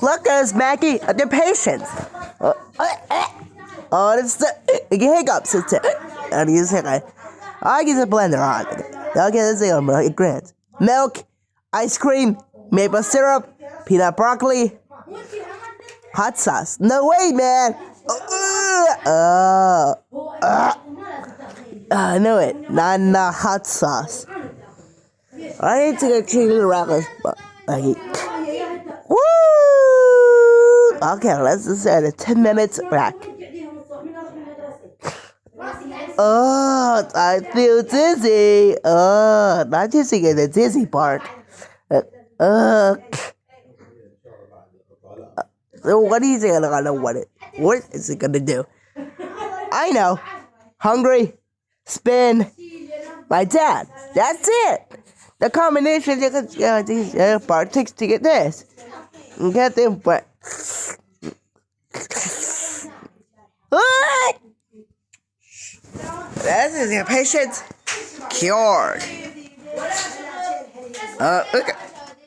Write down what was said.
Look at us, Maggie. The patients. Oh, it's the hiccups. It's it. And use hiccup. I get a blender on. Okay, let's see. Grant. Milk, ice cream, maple syrup, peanut broccoli, hot sauce. No way, man. I knew it. Not hot sauce. I need to get chili wrappers. Woo! Okay, let's just set it 10 minutes back. Oh, I feel dizzy. Not dizzy, get a dizzy Bart. So what is it gonna what is it gonna do? I know. Hungry, spin, my dad. That's it. The combination Bart takes to get this. And get them, but this is your patient cured. Okay.